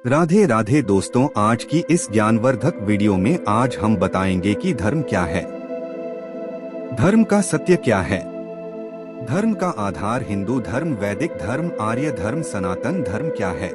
राधे राधे दोस्तों, आज की इस ज्ञानवर्धक वीडियो में आज हम बताएंगे कि धर्म क्या है। धर्म का सत्य क्या है। धर्म का आधार हिंदू धर्म, वैदिक धर्म, आर्य धर्म, सनातन धर्म क्या है।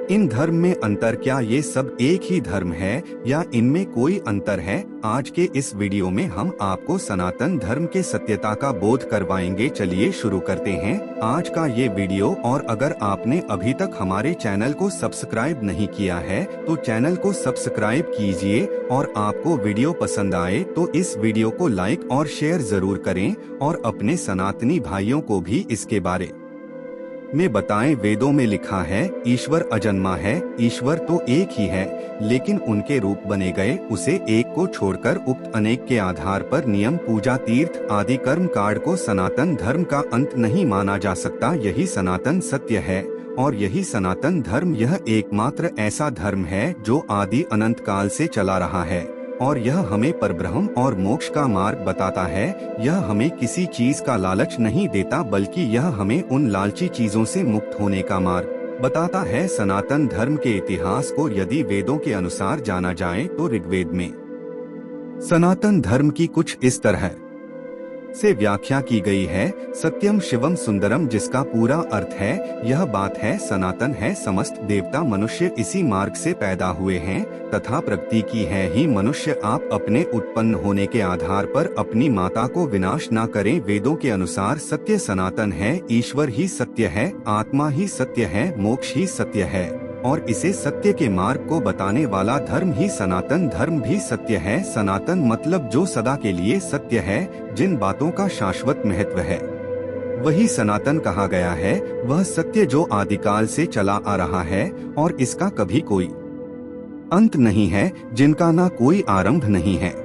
इन धर्म में अंतर क्या, ये सब एक ही धर्म है या इनमें कोई अंतर है। आज के इस वीडियो में हम आपको सनातन धर्म के सत्यता का बोध करवाएंगे। चलिए शुरू करते हैं आज का ये वीडियो। और अगर आपने अभी तक हमारे चैनल को सब्सक्राइब नहीं किया है तो चैनल को सब्सक्राइब कीजिए, और आपको वीडियो पसंद आए तो इस वीडियो को लाइक और शेयर जरूर करें, और अपने सनातनी भाइयों को भी इसके बारे में बताएं। वेदों में लिखा है ईश्वर अजन्मा है। ईश्वर तो एक ही है, लेकिन उनके रूप बने गए उसे एक को छोड़कर उक्त अनेक के आधार पर नियम, पूजा, तीर्थ आदि कर्म कांड को सनातन धर्म का अंत नहीं माना जा सकता। यही सनातन सत्य है और यही सनातन धर्म, यह एकमात्र ऐसा धर्म है जो आदि अनंत काल से चला रहा है, और यह हमें परब्रह्म और मोक्ष का मार्ग बताता है। यह हमें किसी चीज का लालच नहीं देता, बल्कि यह हमें उन लालची चीजों से मुक्त होने का मार्ग बताता है। सनातन धर्म के इतिहास को यदि वेदों के अनुसार जाना जाए तो ऋग्वेद में सनातन धर्म की कुछ इस तरह से व्याख्या की गई है। सत्यम शिवम सुंदरम, जिसका पूरा अर्थ है यह बात है सनातन है। समस्त देवता मनुष्य इसी मार्ग से पैदा हुए हैं तथा प्रकृति की है ही मनुष्य। आप अपने उत्पन्न होने के आधार पर अपनी माता को विनाश न करें। वेदों के अनुसार सत्य सनातन है, ईश्वर ही सत्य है, आत्मा ही सत्य है, मोक्ष ही सत्य है, और इसे सत्य के मार्ग को बताने वाला धर्म ही सनातन धर्म भी सत्य है। सनातन मतलब जो सदा के लिए सत्य है, जिन बातों का शाश्वत महत्व है वही सनातन कहा गया है। वह सत्य जो आदिकाल से चला आ रहा है और इसका कभी कोई अंत नहीं है, जिनका ना कोई आरंभ नहीं है,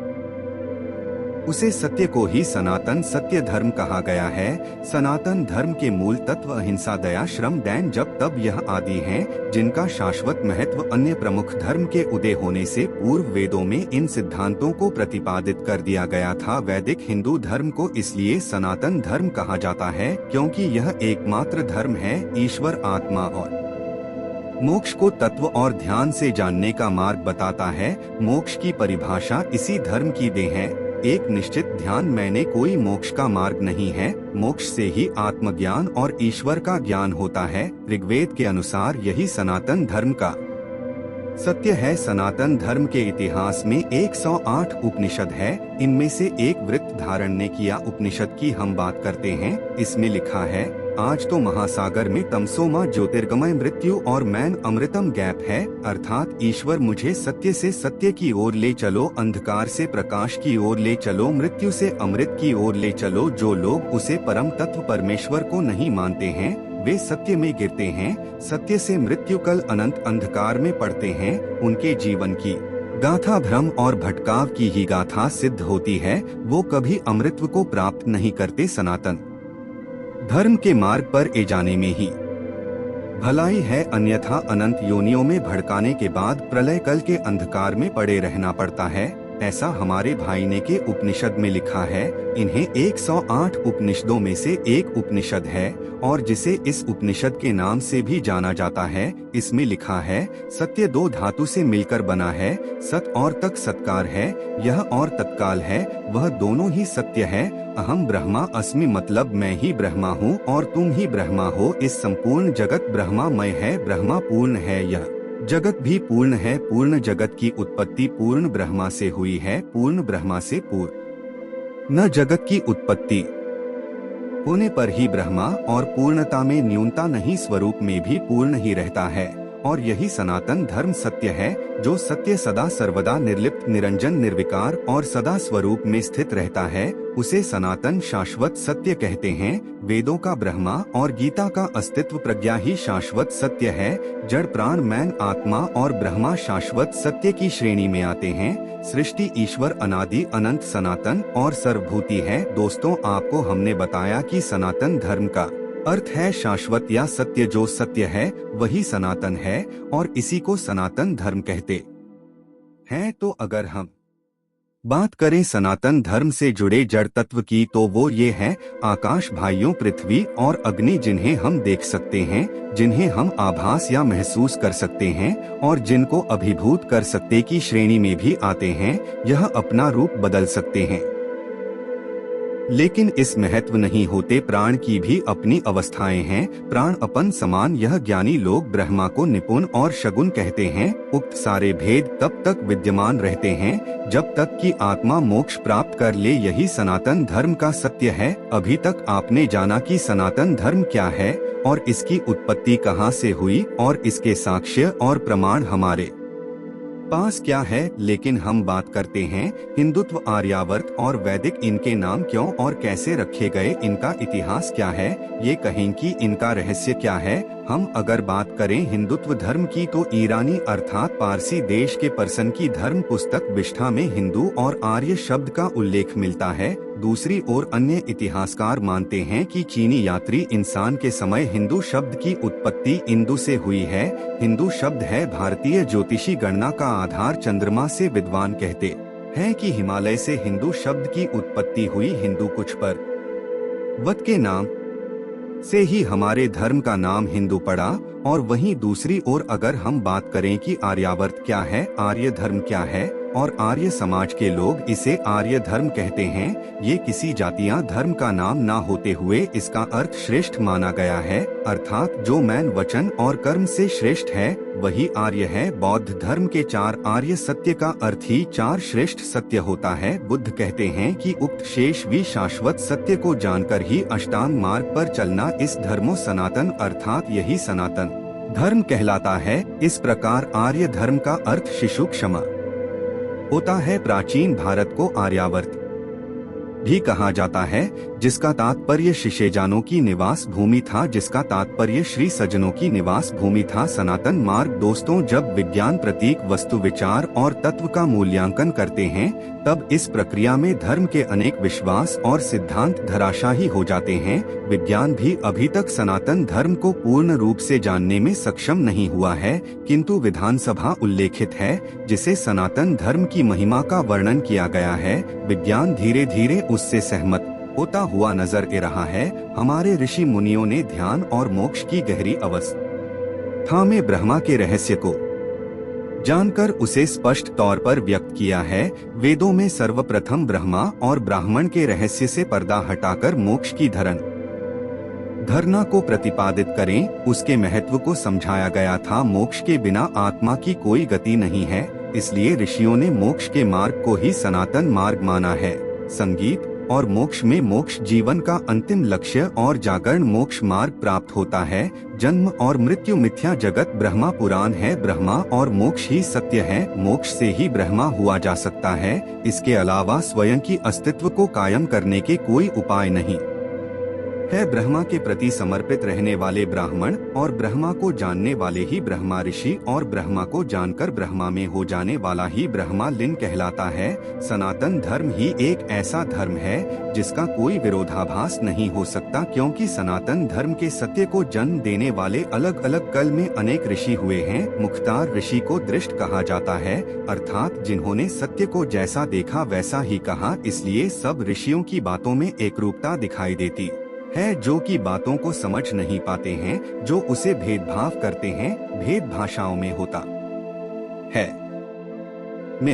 उसे सत्य को ही सनातन सत्य धर्म कहा गया है। सनातन धर्म के मूल तत्व अहिंसा, दया, श्रम, दैन, जप, तप यह आदि हैं, जिनका शाश्वत महत्व अन्य प्रमुख धर्म के उदय होने से पूर्व वेदों में इन सिद्धांतों को प्रतिपादित कर दिया गया था। वैदिक हिंदू धर्म को इसलिए सनातन धर्म कहा जाता है क्योंकि यह एकमात्र धर्म है। ईश्वर, आत्मा और मोक्ष को तत्व और ध्यान से जानने का मार्ग बताता है। मोक्ष की परिभाषा इसी धर्म की देन है, एक निश्चित ध्यान। मैंने कोई मोक्ष का मार्ग नहीं है, मोक्ष से ही आत्मज्ञान और ईश्वर का ज्ञान होता है। ऋग्वेद के अनुसार यही सनातन धर्म का सत्य है। सनातन धर्म के इतिहास में 108 उपनिषद है। इनमें से एक वृत्रधारण्य किया उपनिषद की हम बात करते हैं। इसमें लिखा है आज तो महासागर में तमसोमा ज्योतिर्गमय मृत्यु और मैन अमृतम गैप है, अर्थात ईश्वर मुझे सत्य से सत्य की ओर ले चलो, अंधकार से प्रकाश की ओर ले चलो, मृत्यु से अमृत की ओर ले चलो। जो लोग उसे परम तत्व परमेश्वर को नहीं मानते हैं वे सत्य में गिरते हैं, सत्य से मृत्यु कल अनंत अंधकार में पड़ते हैं। उनके जीवन की गाथा भ्रम और भटकाव की ही गाथा सिद्ध होती है, वो कभी अमृतत्व को प्राप्त नहीं करते। सनातन धर्म के मार्ग पर ए जाने में ही भलाई है, अन्यथा अनंत योनियों में भड़काने के बाद प्रलय कल के अंधकार में पड़े रहना पड़ता है। ऐसा हमारे भाई ने के उपनिषद में लिखा है। इन्हें 108 उपनिषदों में से एक उपनिषद है और जिसे इस उपनिषद के नाम से भी जाना जाता है। इसमें लिखा है सत्य दो धातु से मिलकर बना है, सत और तक सत्कार है, यह और तत्काल है, वह दोनों ही सत्य है। अहम ब्रह्मा अस्मि मतलब मैं ही ब्रह्मा हूँ और तुम ही ब्रह्मा हो। इस संपूर्ण जगत ब्रह्मामय है, ब्रह्मा पूर्ण है, यह जगत भी पूर्ण है। पूर्ण जगत की उत्पत्ति पूर्ण ब्रह्मा से हुई है, पूर्ण ब्रह्मा से पूर्ण न जगत की उत्पत्ति होने पर ही ब्रह्मा और पूर्णता में न्यूनता नहीं, स्वरूप में भी पूर्ण ही रहता है। और यही सनातन धर्म सत्य है, जो सत्य सदा सर्वदा निर्लिप्त, निरंजन, निर्विकार और सदा स्वरूप में स्थित रहता है। उसे सनातन शाश्वत सत्य कहते हैं। वेदों का ब्रह्मा और गीता का अस्तित्व प्रज्ञा ही शाश्वत सत्य है। जड़, प्राण, मैन, आत्मा और ब्रह्मा शाश्वत सत्य की श्रेणी में आते हैं। सृष्टि, ईश्वर अनादि अनंत सनातन और सर्वभूति है। दोस्तों, आपको हमने बताया कि सनातन धर्म का अर्थ है शाश्वत या सत्य। जो सत्य है वही सनातन है और इसी को सनातन धर्म कहते हैं। तो अगर हम बात करें सनातन धर्म से जुड़े जड़ तत्व की तो वो ये है आकाश, भाइयों, पृथ्वी और अग्नि, जिन्हें हम देख सकते हैं, जिन्हें हम आभास या महसूस कर सकते हैं और जिनको अभिभूत कर सकते की श्रेणी में भी आते हैं। यह अपना रूप बदल सकते हैं, लेकिन इस महत्व नहीं होते। प्राण की भी अपनी अवस्थाएं हैं। प्राण अपन समान यह ज्ञानी लोग ब्रह्मा को निपुण और शगुन कहते हैं। उक्त सारे भेद तब तक विद्यमान रहते हैं जब तक कि आत्मा मोक्ष प्राप्त कर ले। यही सनातन धर्म का सत्य है। अभी तक आपने जाना कि सनातन धर्म क्या है और इसकी उत्पत्ति कहां से हुई और इसके साक्ष्य और प्रमाण हमारे पास क्या है। लेकिन हम बात करते हैं हिंदुत्व, आर्यावर्त और वैदिक, इनके नाम क्यों और कैसे रखे गए, इनका इतिहास क्या है, ये कहें कि इनका रहस्य क्या है। हम अगर बात करें हिंदुत्व धर्म की तो ईरानी अर्थात पारसी देश के पर्सन की धर्म पुस्तक विष्ठा में हिंदू और आर्य शब्द का उल्लेख मिलता है। दूसरी ओर अन्य इतिहासकार मानते हैं कि चीनी यात्री इंसान के समय हिंदू शब्द की उत्पत्ति इंदु से हुई है। हिंदू शब्द है भारतीय ज्योतिषी गणना का आधार। चंद्रमा से विद्वान कहते हैं कि हिमालय से हिंदू शब्द की उत्पत्ति हुई। हिंदू कुछ पर वत के नाम से ही हमारे धर्म का नाम हिंदू पड़ा। और वहीं दूसरी ओर अगर हम बात करें कि आर्यावर्त क्या है, आर्य धर्म क्या है और आर्य समाज के लोग इसे आर्य धर्म कहते हैं, ये किसी जातियां धर्म का नाम ना होते हुए इसका अर्थ श्रेष्ठ माना गया है। अर्थात जो मैन वचन और कर्म से श्रेष्ठ है वही आर्य है। बौद्ध धर्म के 4 आर्य सत्य का अर्थ ही 4 श्रेष्ठ सत्य होता है। बुद्ध कहते हैं कि उक्त शेष भी शाश्वत सत्य को जानकर ही अष्टांग मार्ग पर चलना इस धर्मो सनातन अर्थात यही सनातन धर्म कहलाता है। इस प्रकार आर्य धर्म का अर्थ शिशु क्षमा होता है। प्राचीन भारत को आर्यावर्त भी कहा जाता है, जिसका तात्पर्य शिशेजानों की निवास भूमि था, जिसका तात्पर्य श्री सज्जनों की निवास भूमि था। सनातन मार्ग दोस्तों, जब विज्ञान प्रतीक, वस्तु, विचार और तत्व का मूल्यांकन करते हैं तब इस प्रक्रिया में धर्म के अनेक विश्वास और सिद्धांत धराशाही हो जाते हैं। विज्ञान भी अभी तक सनातन धर्म को पूर्ण रूप से जानने में सक्षम नहीं हुआ है, किंतु विधानसभा उल्लेखित है जिसे सनातन धर्म की महिमा का वर्णन किया गया है। विज्ञान धीरे धीरे उससे सहमत होता हुआ नजर आ रहा है। हमारे ऋषि मुनियों ने ध्यान और मोक्ष की गहरी अवस्था में ब्रह्मा के रहस्य को जानकर उसे स्पष्ट तौर पर व्यक्त किया है। वेदों में सर्वप्रथम ब्रह्मा और ब्राह्मण के रहस्य से पर्दा हटाकर मोक्ष की धारणा को प्रतिपादित करें, उसके महत्व को समझाया गया था। मोक्ष के बिना आत्मा की कोई गति नहीं है, इसलिए ऋषियों ने मोक्ष के मार्ग को ही सनातन मार्ग माना है। संगीत और मोक्ष में मोक्ष जीवन का अंतिम लक्ष्य और जागरण मोक्ष मार्ग प्राप्त होता है। जन्म और मृत्यु मिथ्या, जगत ब्रह्मा पुराण है। ब्रह्मा और मोक्ष ही सत्य है। मोक्ष से ही ब्रह्मा हुआ जा सकता है। इसके अलावा स्वयं की अस्तित्व को कायम करने के कोई उपाय नहीं है। ब्रह्मा के प्रति समर्पित रहने वाले ब्राह्मण और ब्रह्मा को जानने वाले ही ब्रह्मा ऋषि और ब्रह्मा को जानकर ब्रह्मा में हो जाने वाला ही ब्रह्मा लीन कहलाता है। सनातन धर्म ही एक ऐसा धर्म है जिसका कोई विरोधाभास नहीं हो सकता, क्योंकि सनातन धर्म के सत्य को जन्म देने वाले अलग अलग काल में अनेक ऋषि हुए हैं। मुख्तार ऋषि को दृष्ट कहा जाता है, अर्थात जिन्होंने सत्य को जैसा देखा वैसा ही कहा। इसलिए सब ऋषियों की बातों में एकरूपता दिखाई देती है, जो कि बातों को समझ नहीं पाते हैं, जो उसे भेदभाव करते हैं। भेद भाषाओं में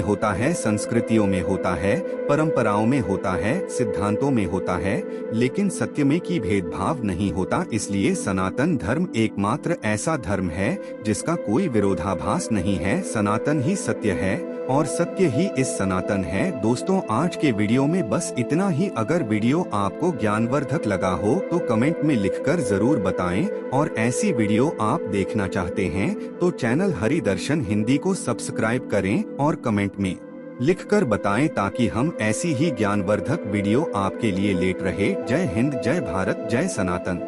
होता है, संस्कृतियों में होता है, परंपराओं में होता है, सिद्धांतों में होता है, लेकिन सत्य में की भेदभाव नहीं होता। इसलिए सनातन धर्म एकमात्र ऐसा धर्म है जिसका कोई विरोधाभास नहीं है। सनातन ही सत्य है और सत्य ही इस सनातन है। दोस्तों, आज के वीडियो में बस इतना ही। अगर वीडियो आपको ज्ञानवर्धक लगा हो तो कमेंट में लिखकर जरूर बताएं, और ऐसी वीडियो आप देखना चाहते हैं तो चैनल हरि दर्शन हिंदी को सब्सक्राइब करें और कमेंट में लिखकर बताएं, ताकि हम ऐसी ही ज्ञानवर्धक वीडियो आपके लिए लेट रहे। जय हिंद, जय भारत, जय सनातन।